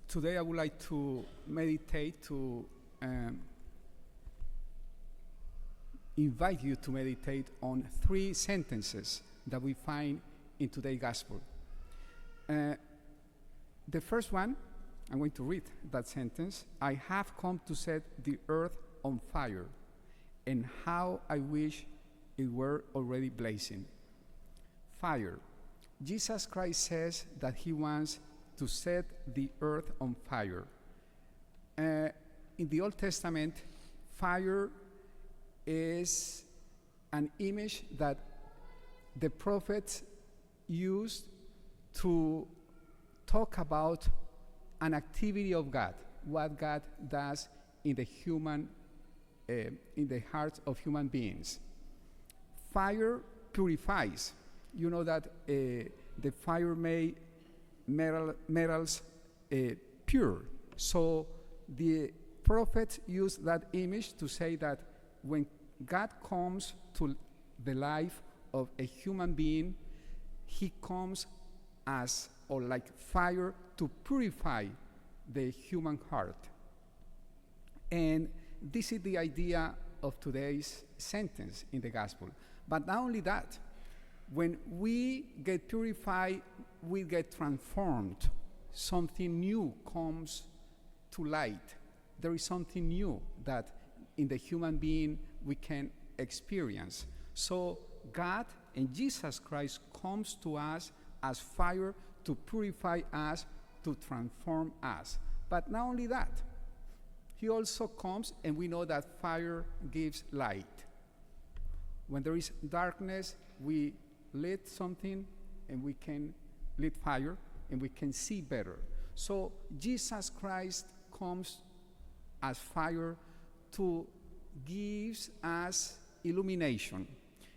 Today I would like to meditate, invite you to meditate on 3 sentences that we find in today's gospel. The first one, I'm going to read that sentence. I have come to set the earth on fire, and how I wish it were already blazing. Fire. Jesus Christ says that he wants to set the earth on fire. In the Old Testament, fire is an image that the prophets used to talk about an activity of God, what God does in the hearts of human beings. Fire purifies. You know that the fire made metals pure. So the prophets use that image to say that when God comes to the life of a human being, he comes like fire to purify the human heart. And this is the idea of today's sentence in the gospel. But not only that, when we get purified, we get transformed. Something new comes to light. There is something new that in the human being we can experience. So God and Jesus Christ comes to us as fire to purify us, to transform us. But not only that, he also comes, and we know that fire gives light. When there is darkness, we lit something, and we can lit fire, and we can see better. So Jesus Christ comes as fire to give us illumination.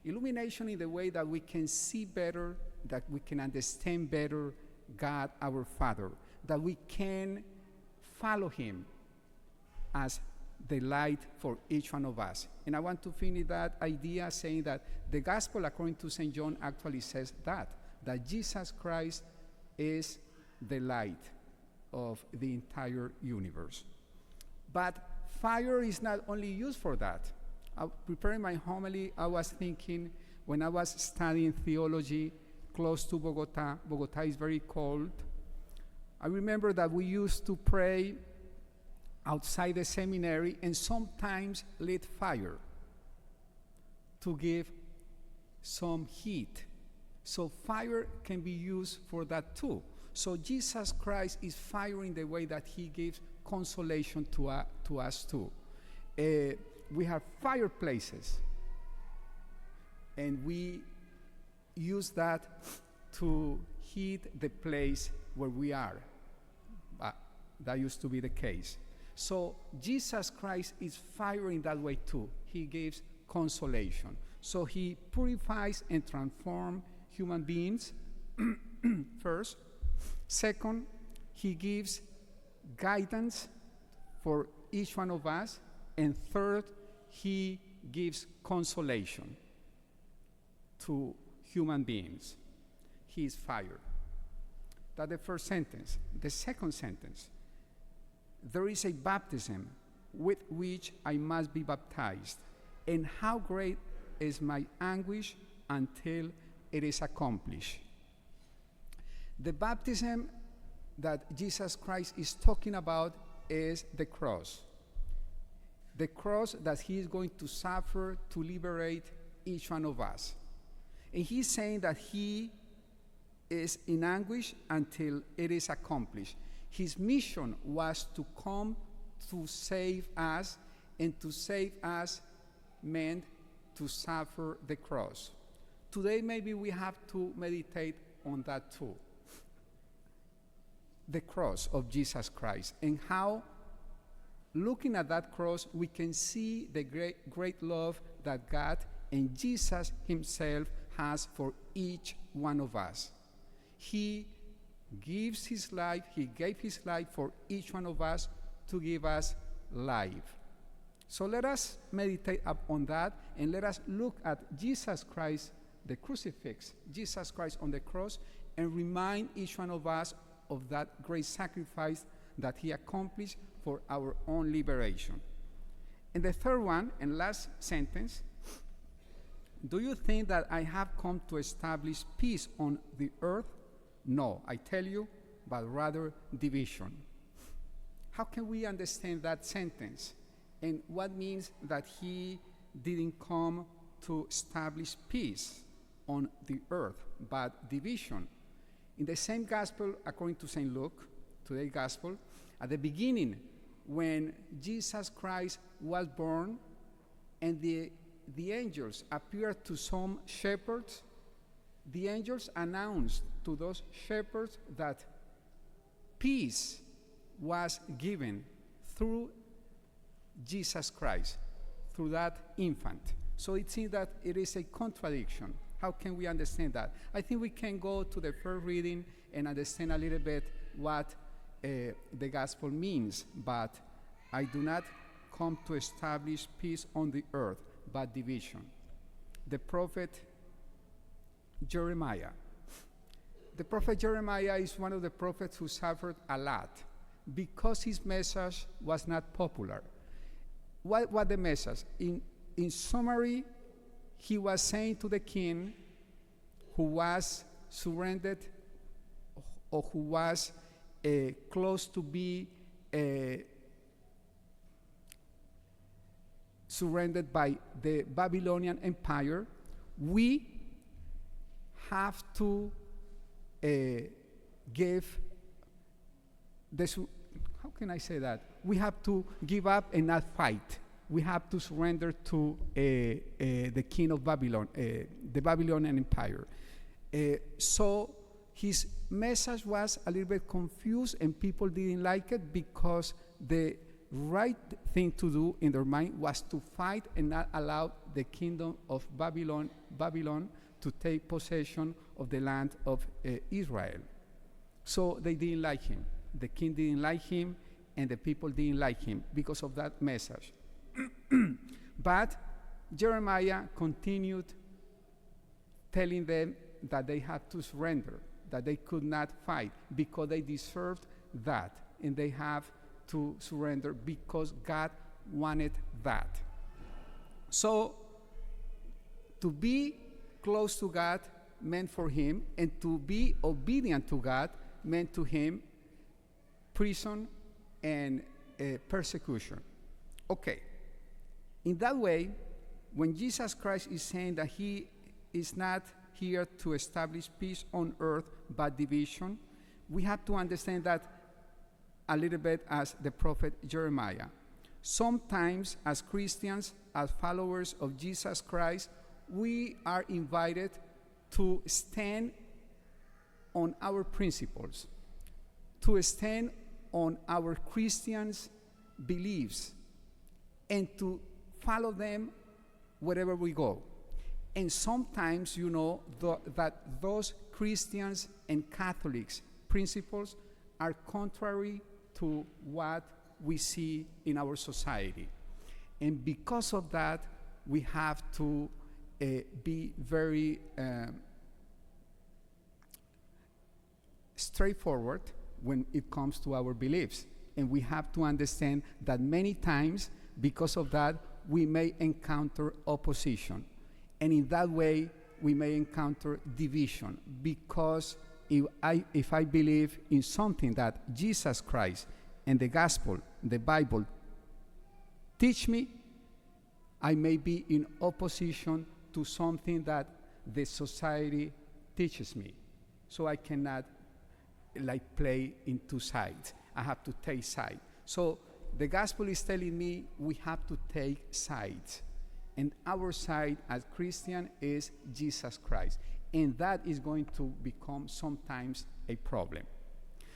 Illumination in the way that we can see better, that we can understand better God our Father, that we can follow him as the light for each one of us. And I want to finish that idea saying that the gospel according to St. John actually says that Jesus Christ is the light of the entire universe. But fire is not only used for that. Preparing my homily, I was thinking when I was studying theology close to Bogota. Bogota is very cold. I remember that we used to pray outside the seminary and sometimes lit fire to give some heat. So fire can be used for that too. So Jesus Christ is fire in the way that he gives consolation to us too. We have fireplaces, and we use that to heat the place where we are. That used to be the case. So Jesus Christ is fire in that way too. He gives consolation. So he purifies and transforms human beings, first. Second, he gives guidance for each one of us. And third, he gives consolation to human beings. He is fire. That's the first sentence. The second sentence, there is a baptism with which I must be baptized, and how great is my anguish until it is accomplished. The baptism that Jesus Christ is talking about is the cross. The cross that he is going to suffer to liberate each one of us. And he's saying that he is in anguish until it is accomplished. His mission was to come to save us, and to save us meant to suffer the cross. Today maybe we have to meditate on that too. The cross of Jesus Christ, and how, looking at that cross, we can see the great love that God and Jesus himself has for each one of us. He gives his life, he gave his life for each one of us to give us life. So let us meditate upon that, and let us look at Jesus Christ, the crucifix, Jesus Christ on the cross, and remind each one of us of that great sacrifice that he accomplished for our own liberation. And the third one and last sentence, do you think that I have come to establish peace on the earth? No, I tell you, but rather division. How can we understand that sentence? And what means that he didn't come to establish peace on the earth, but division? In the same gospel, according to St. Luke, today's gospel, at the beginning, when Jesus Christ was born and the angels appeared to some shepherds, the angels announced to those shepherds that peace was given through Jesus Christ, through that infant. So it seems that it is a contradiction. How can we understand that? I think we can go to the first reading and understand a little bit what the gospel means, but I do not come to establish peace on the earth, but division. The prophet Jeremiah. The prophet Jeremiah is one of the prophets who suffered a lot because his message was not popular. What the message? In summary, he was saying to the king who was surrendered or who was close to be surrendered by the Babylonian Empire, we have to give this, how can I say that? We have to give up and not fight. We have to surrender to the king of Babylon, the Babylonian Empire. So his message was a little bit confused and people didn't like it because the right thing to do in their mind was to fight and not allow the kingdom of Babylon to take possession of the land of Israel. So they didn't like him. The king didn't like him and the people didn't like him because of that message. But Jeremiah continued telling them that they had to surrender, that they could not fight because they deserved that, and they have to surrender because God wanted that. So to be close to God meant for him, and to be obedient to God meant to him prison and persecution. Okay. In that way, when Jesus Christ is saying that he is not here to establish peace on earth but division, we have to understand that a little bit as the prophet Jeremiah. Sometimes as Christians, as followers of Jesus Christ, we are invited to stand on our principles, to stand on our Christians' beliefs, and to follow them wherever we go. And sometimes, you know, that those Christians and Catholics' principles are contrary to what we see in our society. And because of that, we have to be very straightforward when it comes to our beliefs. And we have to understand that many times, because of that, we may encounter opposition. And in that way, we may encounter division, because if I believe in something that Jesus Christ and the gospel, the Bible, teach me, I may be in opposition to something that the society teaches me. So I cannot play in two sides. I have to take sides. So the gospel is telling me we have to take sides. And our side as Christian is Jesus Christ. And that is going to become sometimes a problem.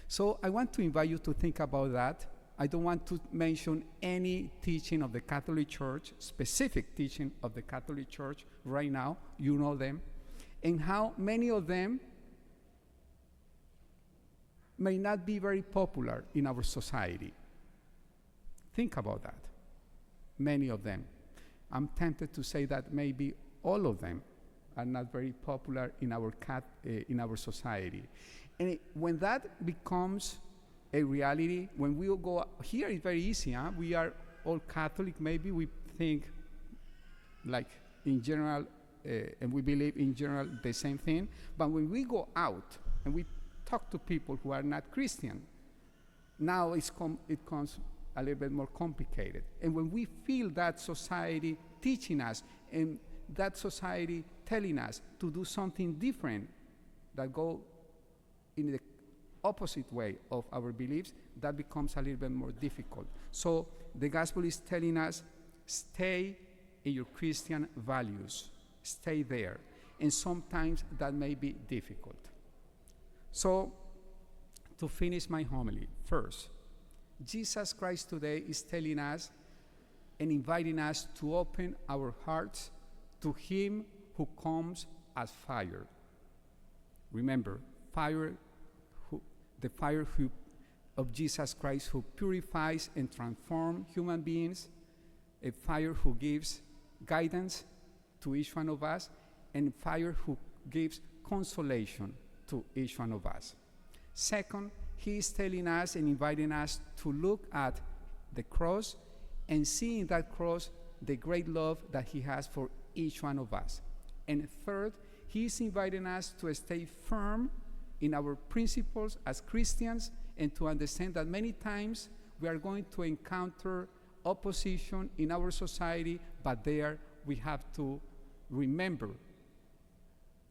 So I want to invite you to think about that. I don't want to mention any teaching of the Catholic Church, specific teaching of the Catholic Church right now. You know them. And how many of them may not be very popular in our society. Think about that. Many of them. I'm tempted to say that maybe all of them are not very popular in our society. And when that becomes a reality. When we go here, it's very easy. Huh? We are all Catholic. Maybe we think like in general, and we believe in general the same thing. But when we go out and we talk to people who are not Christian, now it comes a little bit more complicated. And when we feel that society teaching us and that society telling us to do something different that go in the opposite way of our beliefs, that becomes a little bit more difficult. So the gospel is telling us, stay in your Christian values, stay there. And sometimes that may be difficult. So to finish my homily, first, Jesus Christ today is telling us and inviting us to open our hearts to Him who comes as fire. Remember, the fire of Jesus Christ who purifies and transforms human beings, a fire who gives guidance to each one of us, and fire who gives consolation to each one of us. Second, He is telling us and inviting us to look at the cross and see in that cross the great love that He has for each one of us. And third, He is inviting us to stay firm in our principles as Christians and to understand that many times we are going to encounter opposition in our society, but there we have to remember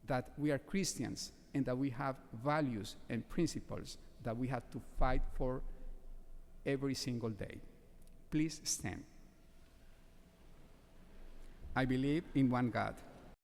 that we are Christians and that we have values and principles that we have to fight for every single day. Please stand. I believe in one God,